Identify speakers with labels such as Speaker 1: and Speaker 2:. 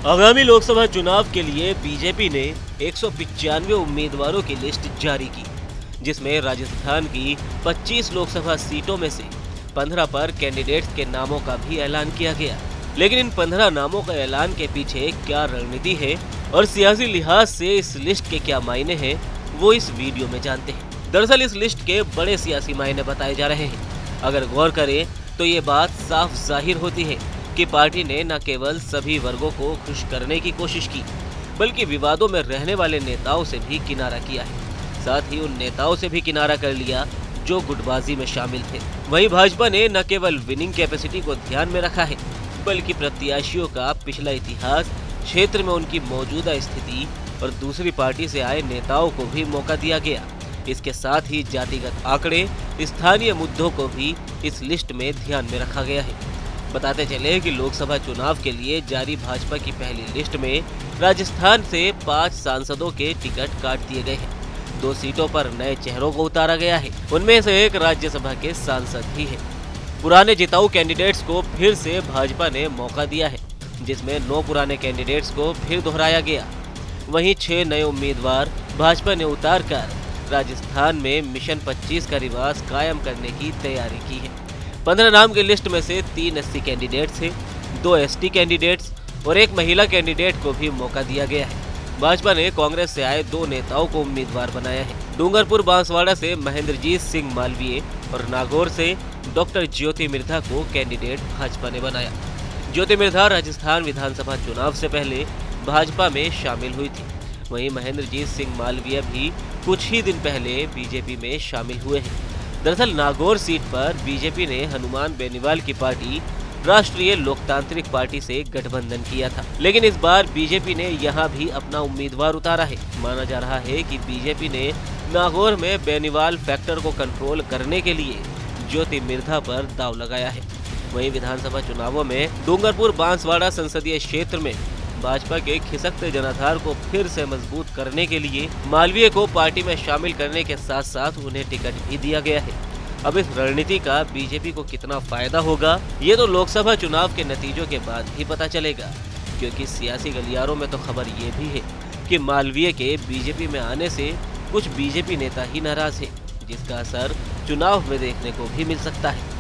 Speaker 1: आगामी लोकसभा चुनाव के लिए बीजेपी ने 195 उम्मीदवारों की लिस्ट जारी की, जिसमें राजस्थान की 25 लोकसभा सीटों में से 15 पर कैंडिडेट्स के नामों का भी ऐलान किया गया। लेकिन इन 15 नामों का ऐलान के पीछे क्या रणनीति है और सियासी लिहाज से इस लिस्ट के क्या मायने हैं, वो इस वीडियो में जानते हैं। दरअसल इस लिस्ट के बड़े सियासी मायने बताए जा रहे हैं। अगर गौर करें तो ये बात साफ जाहिर होती है कि पार्टी ने न केवल सभी वर्गों को खुश करने की कोशिश की, बल्कि विवादों में रहने वाले नेताओं से भी किनारा किया है। साथ ही उन नेताओं से भी किनारा कर लिया जो गुटबाजी में शामिल थे। वहीं भाजपा ने न केवल विनिंग कैपेसिटी को ध्यान में रखा है, बल्कि प्रत्याशियों का पिछला इतिहास, क्षेत्र में उनकी मौजूदा स्थिति और दूसरी पार्टी से आए नेताओं को भी मौका दिया गया। इसके साथ ही जातिगत आंकड़े, स्थानीय मुद्दों को भी इस लिस्ट में ध्यान में रखा गया है। बताते चले कि लोकसभा चुनाव के लिए जारी भाजपा की पहली लिस्ट में राजस्थान से 5 सांसदों के टिकट काट दिए गए हैं। 2 सीटों पर नए चेहरों को उतारा गया है। उनमें से एक राज्यसभा के सांसद भी है। पुराने जिताऊ कैंडिडेट्स को फिर से भाजपा ने मौका दिया है, जिसमें 9 पुराने कैंडिडेट्स को फिर दोहराया गया। वहीं 6 नए उम्मीदवार भाजपा ने उतार कर राजस्थान में मिशन 25 का रिवाज कायम करने की तैयारी की है। 15 नाम की लिस्ट में से 3 SC कैंडिडेट्स हैं, 2 ST कैंडिडेट्स और 1 महिला कैंडिडेट को भी मौका दिया गया है। भाजपा ने कांग्रेस से आए 2 नेताओं को उम्मीदवार बनाया है। डूंगरपुर बांसवाड़ा से महेंद्रजीत सिंह मालवीय और नागौर से डॉक्टर ज्योति मिर्धा को कैंडिडेट भाजपा ने बनाया। ज्योति मिर्धा राजस्थान विधानसभा चुनाव से पहले भाजपा में शामिल हुई थी। वहीं महेंद्रजीत सिंह मालवीय भी कुछ ही दिन पहले बीजेपी में शामिल हुए हैं। दरअसल नागौर सीट पर बीजेपी ने हनुमान बेनीवाल की पार्टी राष्ट्रीय लोकतांत्रिक पार्टी से गठबंधन किया था, लेकिन इस बार बीजेपी ने यहां भी अपना उम्मीदवार उतारा है। माना जा रहा है कि बीजेपी ने नागौर में बेनीवाल फैक्टर को कंट्रोल करने के लिए ज्योति मिर्धा पर दांव लगाया है। वहीं विधानसभा चुनावों में डूंगरपुर बांसवाड़ा संसदीय क्षेत्र में भाजपा के खिसकते जनाधार को फिर से मजबूत करने के लिए मालवीय को पार्टी में शामिल करने के साथ साथ उन्हें टिकट भी दिया गया है। अब इस रणनीति का बीजेपी को कितना फायदा होगा, ये तो लोकसभा चुनाव के नतीजों के बाद ही पता चलेगा, क्योंकि सियासी गलियारों में तो खबर ये भी है कि मालवीय के बीजेपी में आने से कुछ बीजेपी नेता ही नाराज है, जिसका असर चुनाव में देखने को भी मिल सकता है।